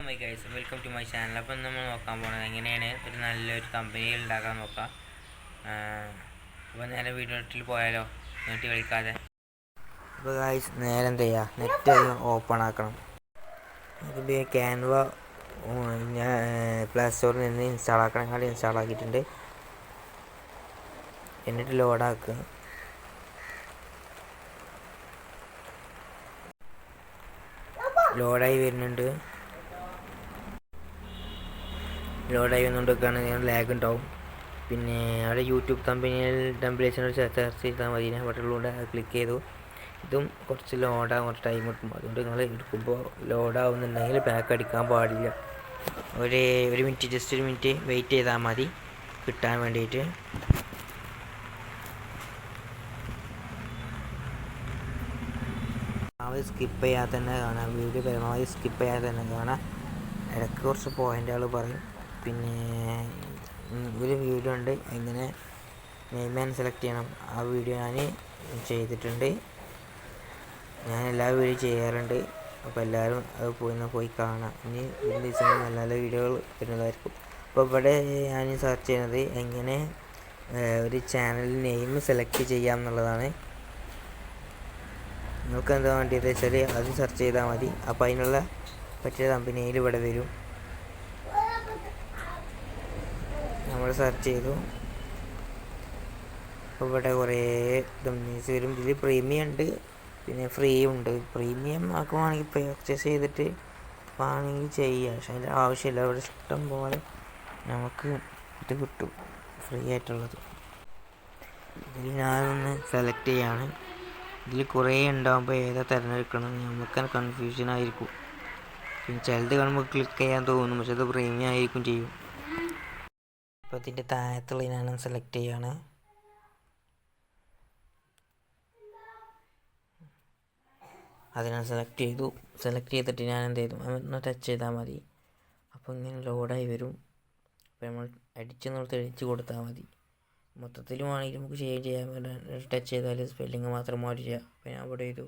My guys, welcome to my channel. അപ്പം നമ്മൾ നോക്കാൻ പോകുന്നത് എങ്ങനെയാണ് ഒരു നല്ലൊരു കമ്പനിയിൽ ഉണ്ടാക്കാൻ നോക്കാം. അപ്പോൾ നേരെ വീഡിയോട്ടിൽ പോയാലോ, നെറ്റ് കളിക്കാതെ. അപ്പോൾ ഗൈസ്, നേരെ എന്ത് ചെയ്യുക, നെറ്റ് ഓപ്പൺ ആക്കണം. ഇത് ക്യാൻവ ഞാൻ പ്ലേ സ്റ്റോറിൽ നിന്ന് ഇൻസ്റ്റാൾ ആക്കണമെങ്കിൽ ഇൻസ്റ്റാൾ ആക്കിയിട്ടുണ്ട്. എന്നിട്ട് ലോഡാക്കുക. ലോഡായി വരുന്നുണ്ട്. ലോഡായി വന്നുകൊണ്ടൊക്കെയാണ് ലാഗ് ഉണ്ടാവും. പിന്നെ അവിടെ യൂട്യൂബ് കമ്പനിയിൽ ടെംപ്ലേറ്റ്സിനോട് സെർച്ച് ചെയ്താൽ മതി. ഞാൻ ബട്ടണിലൂടെ ക്ലിക്ക് ചെയ്തു. ഇതും കുറച്ച് ലോഡാകാൻ കുറച്ച് ടൈം കിട്ടും. അതുകൊണ്ട് നിങ്ങൾ എടുക്കുമ്പോൾ ലോഡാവുന്നുണ്ടെങ്കിൽ ബാക്ക് അടിക്കാൻ പാടില്ല. ഒരു മിനിറ്റ്, ജസ്റ്റ് ഒരു മിനിറ്റ് വെയിറ്റ് ചെയ്താൽ മതി കിട്ടാൻ വേണ്ടിയിട്ട്. സ്കിപ്പ് ചെയ്യാതെ തന്നെ കാണാം. വീഡിയോ പരമാവധി സ്കിപ്പ് ചെയ്യാതെ തന്നെ കാണാം. ഇടയ്ക്ക് കുറച്ച് പോയിൻ്റുകൾ പറയും. പിന്നെ ഒരു വീഡിയോ ഉണ്ട് എങ്ങനെ നെയിം സെലക്ട് ചെയ്യണം. ആ വീഡിയോ ഞാൻ ചെയ്തിട്ടുണ്ട്. ഞാൻ എല്ലാ വീഡിയോ ചെയ്യാറുണ്ട്. അപ്പോൾ എല്ലാവരും അത് പോയി കാണാം. ഇനി ദിവസം നല്ല നല്ല വീഡിയോകൾ വരുന്നതായിരിക്കും. അപ്പോൾ ഇവിടെ ഞാൻ സെർച്ച് ചെയ്യുന്നത് എങ്ങനെ ഒരു ചാനൽ നെയിം സെലക്ട് ചെയ്യാം എന്നുള്ളതാണ്. നിങ്ങൾക്ക് എന്താ വേണ്ടത് വെച്ചാൽ അത് സെർച്ച് ചെയ്താൽ മതി. അപ്പോൾ അതിനുള്ള പറ്റിയ കമ്പനിയിൽ ഇവിടെ വരും. നമ്മൾ സെർച്ച് ചെയ്തു. അപ്പോൾ ഇവിടെ കുറേ കമ്പനീസ് വരും. ഇതിൽ പ്രീമിയം ഉണ്ട്, പിന്നെ ഫ്രീ ഉണ്ട്. പ്രീമിയം ആക്കുവാണെങ്കിൽ പർച്ചേസ് ചെയ്തിട്ട് വേണമെങ്കിൽ ചെയ്യുക. പക്ഷെ അതിൻ്റെ ആവശ്യമില്ല. ഇവിടെ ഇഷ്ടം പോലെ നമുക്ക് ഇത് കിട്ടും, ഫ്രീ ആയിട്ടുള്ളത്. ഇതിൽ ഞാനൊന്ന് സെലക്ട് ചെയ്യാണ്. ഇതിൽ കുറേ ഉണ്ടാകുമ്പോൾ ഏതാ തിരഞ്ഞെടുക്കണം നമുക്ക് കൺഫ്യൂഷൻ ആയിരിക്കും. പിന്നെ ചിലത് കാണുമ്പോൾ ക്ലിക്ക് ചെയ്യാൻ തോന്നും, പക്ഷെ അത് പ്രീമിയം ആയിരിക്കും ചെയ്യും. അപ്പോൾ ഇതിൻ്റെ താഴത്തുള്ള ഞാൻ സെലക്ട് ചെയ്യാണ്. അതിനെ സെലക്ട് ചെയ്തിട്ട് ഞാൻ എന്ത് ചെയ്തു, ഒന്ന് ടച്ച് ചെയ്താൽ മതി. അപ്പോൾ ഇങ്ങനെ ലോഡായി വരും. അപ്പോൾ നമ്മൾ അടിച്ച് കൊടുത്താൽ മതി. മൊത്തത്തിൽ വേണമെങ്കിൽ നമുക്ക് ചെയ്യാൻ ടച്ച് ചെയ്താൽ സ്പെല്ലിങ് മാത്രം മാറ്റി ചെയ്യാം. അപ്പോൾ ഞാൻ ഇവിടെ ചെയ്തു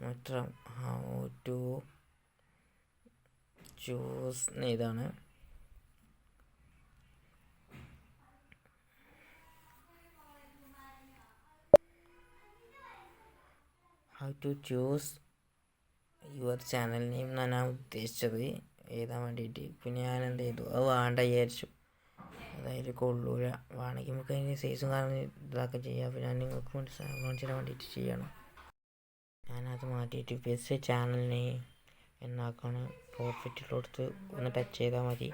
മാത്രം ഹൗ ടു ചൂസ് ഇതാണ്. How to choose your channel name എന്നാണ് ഞാൻ ഉദ്ദേശിച്ചത് എഴുതാൻ വേണ്ടിയിട്ട്. പിന്നെ ഞാൻ എന്ത് ചെയ്തു, അത് വേണ്ട വിചാരിച്ചു. അതായത് കൊള്ളൂല. വേണമെങ്കിൽ നമുക്ക് അതിന് സൈസും കാരണം ഇതൊക്കെ ചെയ്യാം. അപ്പോൾ ഞാൻ നിങ്ങൾക്ക് കാണിച്ചു തരാൻ വേണ്ടിയിട്ട് ചെയ്യണം. ഞാനത് മാറ്റിയിട്ട് ബെസ്റ്റ് ചാനൽ നെയിം എന്നാക്കാണ്. പ്രോഫിറ്റിലോടുത്ത് ഒന്ന് ടച്ച് ചെയ്താൽ മതി.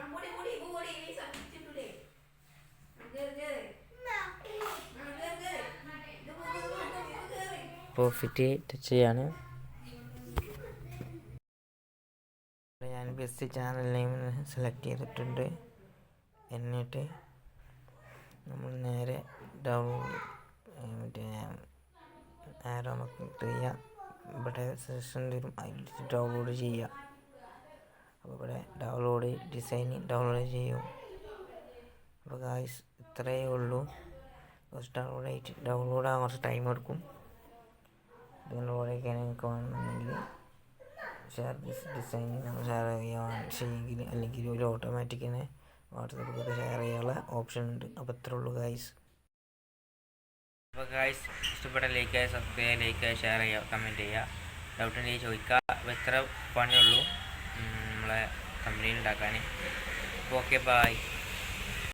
പ്രോഫിറ്റ് ടച്ച് ചെയ്യാണ്. ഞാൻ ബെസ്റ്റ് ചാനൽ നെയിം സെലക്ട് ചെയ്തിട്ടുണ്ട്. എന്നിട്ട് നമ്മൾ നേരെ മറ്റേ ആരോ നമുക്ക് ചെയ്യാം. ഇവിടെ സെഷൻ തരും, അതിൽ ഡൗൺലോഡ് ചെയ്യാം. അപ്പോൾ ഇവിടെ ഡൗൺലോഡ് ചെയ്യും. അപ്പോൾ ഗായ്സ് ഇത്രയേ ഉള്ളൂ. കുറച്ച് ഡൗൺലോഡ് ആകാൻ കുറച്ച് ടൈം എടുക്കും. ഡൗൺലോഡൊക്കെ നിങ്ങൾക്ക് വേണമെന്നുണ്ടെങ്കിൽ ഡിസൈൻ നമ്മൾ ഷെയർ ചെയ്യെങ്കിൽ അല്ലെങ്കിൽ ഒരു ഓട്ടോമാറ്റിക് തന്നെ വാട്സപ്പിലൊക്കെ ഷെയർ ചെയ്യാനുള്ള ഓപ്ഷൻ ഉണ്ട്. അപ്പോൾ ഇത്രേ ഉള്ളൂ ഗായ്സ്. അപ്പോൾ ഗായ്സ്, ഇഷ്ടപ്പെട്ട ലൈക്ക് ചെയ്യുക, സബ്സ്ക്രൈബ് ചെയ്യുക, ലൈക്ക് ചെയ്യുക, ഷെയർ ചെയ്യുക, കമൻറ്റ് ചെയ്യുക. ഡൗട്ട് ഉണ്ടെങ്കിൽ ചോദിക്കുക. അപ്പോൾ ഇത്ര പണിയുള്ളൂ നമ്മളെ കമ്പനിയിൽ ഉണ്ടാക്കാൻ. അപ്പോൾ ഓക്കെ, ബൈ.